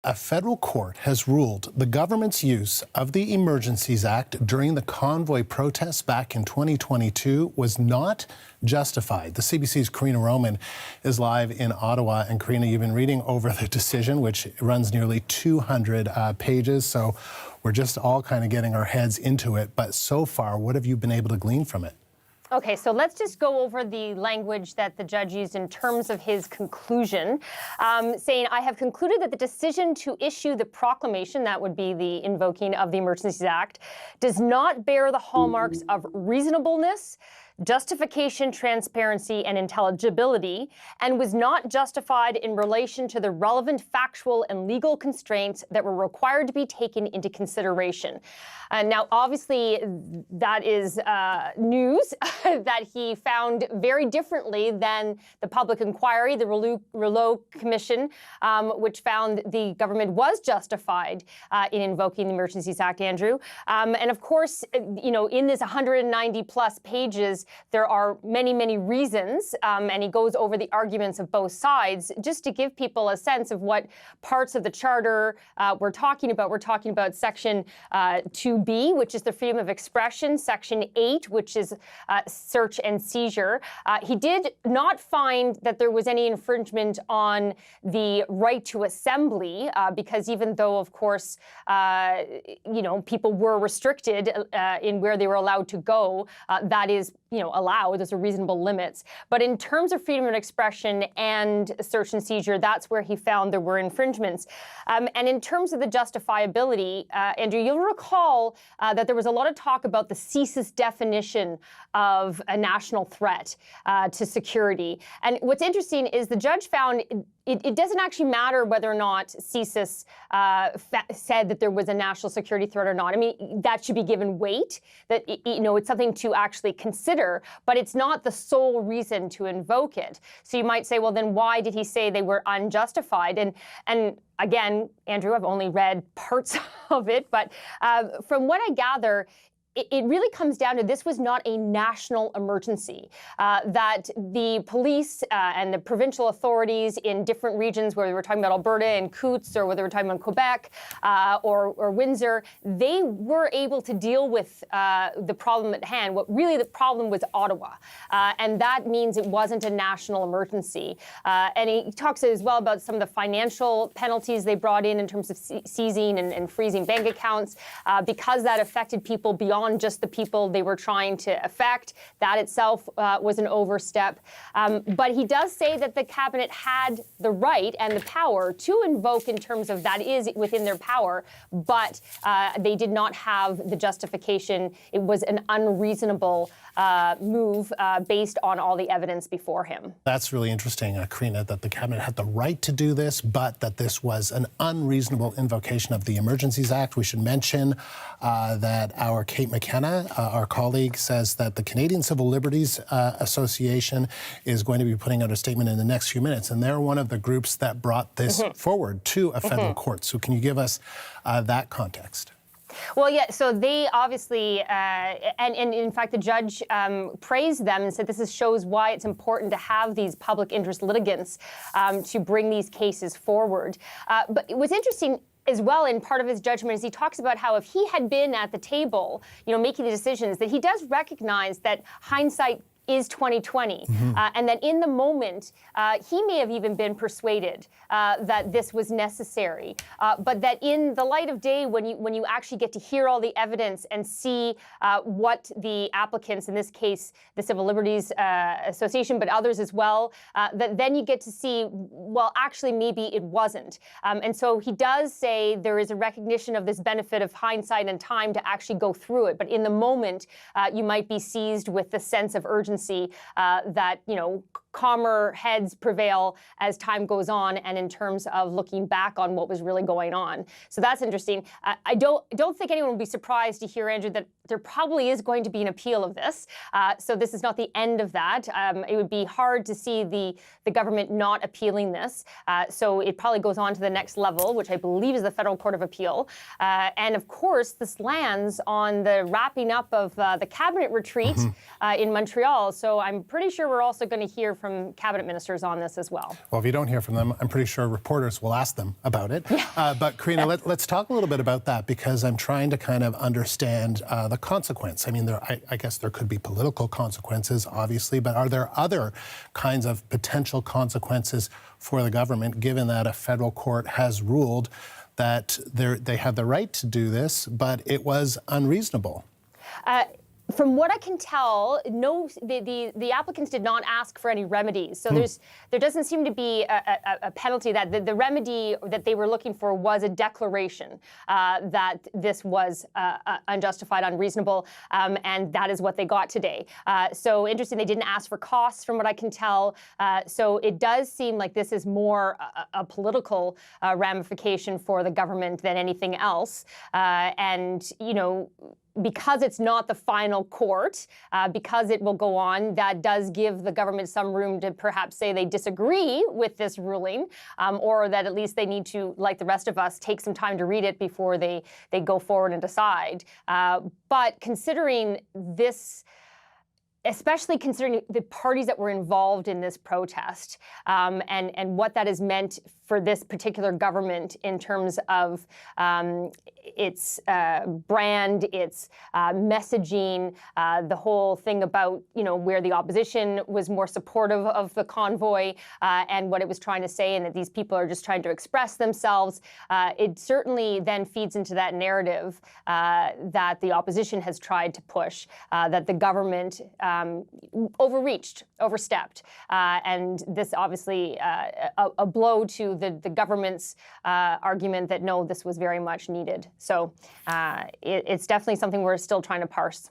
a federal court has ruled the government's use of the Emergencies Act during the convoy protests back in 2022 was not justified. The CBC's Karina Roman is live in Ottawa. And Karina, you've been reading over the decision, which runs nearly 200 pages. So we're just all kind of getting our heads into it. But so far, what have you been able to glean from it? Okay, so let's just go over the language that the judge used in terms of his conclusion, saying, I have concluded that the decision to issue the proclamation, that would be the invoking of the Emergencies Act, does not bear the hallmarks of reasonableness, justification, transparency, and intelligibility, and was not justified in relation to the relevant factual and legal constraints that were required to be taken into consideration. Now, obviously, that is news that he found very differently than the public inquiry, the Rouleau Commission, which found the government was justified in invoking the Emergencies Act, Andrew. And of course, you know, in this 190 plus pages, there are many, many reasons, and he goes over the arguments of both sides just to give people a sense of what parts of the charter we're talking about. We're talking about Section 2B, which is the freedom of expression, Section 8, which is search and seizure. He did not find that there was any infringement on the right to assembly, because even though, of course, you know, people were restricted in where they were allowed to go, that is, you know, allowed. Those are reasonable limits. But in terms of freedom of expression and search and seizure, that's where he found there were infringements. And in terms of the justifiability, Andrew, you'll recall that there was a lot of talk about the CSIS definition of a national threat to security. And what's interesting is the judge found it doesn't actually matter whether or not CSIS said that there was a national security threat or not. I mean, that should be given weight, that, you know, it's something to actually consider, but it's not the sole reason to invoke it. So you might say, well, then why did he say they were unjustified? And again, Andrew, I've only read parts of it, but from what I gather, it really comes down to this was not a national emergency, that the police and the provincial authorities in different regions, whether we're talking about Alberta and Coutts or whether we're talking about Quebec or Windsor, they were able to deal with the problem at hand. What really the problem was Ottawa. And that means it wasn't a national emergency. And he talks as well about some of the financial penalties they brought in terms of seizing and freezing bank accounts, because that affected people beyond just the people they were trying to affect. That itself was an overstep. But he does say that the cabinet had the right and the power to invoke in terms of that is within their power, but they did not have the justification. It was an unreasonable move based on all the evidence before him. That's really interesting, Karina, that the cabinet had the right to do this, but that this was an unreasonable invocation of the Emergencies Act. We should mention that our Kate McKenna, our colleague, says that the Canadian Civil Liberties Association is going to be putting out a statement in the next few minutes, and they're one of the groups that brought this forward to a federal court. So can you give us that context? Well, yeah, so they obviously, and in fact, the judge praised them and said this shows why it's important to have these public interest litigants to bring these cases forward. But what's interesting as well in part of his judgment is he talks about how if he had been at the table, you know, making the decisions, that he does recognize that hindsight is 2020, and that in the moment, he may have even been persuaded that this was necessary, but that in the light of day, when you actually get to hear all the evidence and see what the applicants, in this case, the Civil Liberties Association, but others as well, that then you get to see, well, actually, maybe it wasn't. And so he does say there is a recognition of this benefit of hindsight and time to actually go through it. But in the moment, you might be seized with the sense of urgency that, you know, calmer heads prevail as time goes on, and in terms of looking back on what was really going on. So that's interesting. I don't think anyone will be surprised to hear, Andrew, that there probably is going to be an appeal of this. So this is not the end of that. It would be hard to see the government not appealing this. So it probably goes on to the next level, which I believe is the Federal Court of Appeal. And of course, this lands on the wrapping up of the cabinet retreat in Montreal. So I'm pretty sure we're also going to hear from cabinet ministers on this as well. Well, if you don't hear from them, I'm pretty sure reporters will ask them about it. But Karina, let's talk a little bit about that, because I'm trying to kind of understand the consequence. I mean, I guess there could be political consequences, obviously, but are there other kinds of potential consequences for the government, given that a federal court has ruled that they had the right to do this, but it was unreasonable? From what I can tell, no, the applicants did not ask for any remedies. So there doesn't seem to be a penalty. That the remedy that they were looking for was a declaration that this was unjustified, unreasonable, and that is what they got today. So interesting, they didn't ask for costs, from what I can tell. So it does seem like this is more a political ramification for the government than anything else. And, you know, because it's not the final court, because it will go on, that does give the government some room to perhaps say they disagree with this ruling, or that at least they need to, like the rest of us, take some time to read it before they go forward and decide. But considering this, especially considering the parties that were involved in this protest, and what that has meant for this particular government in terms of its brand, its messaging, the whole thing about, you know, where the opposition was more supportive of the convoy and what it was trying to say, and that these people are just trying to express themselves. It certainly then feeds into that narrative that the opposition has tried to push, that the government overreached, overstepped. And this obviously a blow to the government's argument that no, this was very much needed. So it's definitely something we're still trying to parse.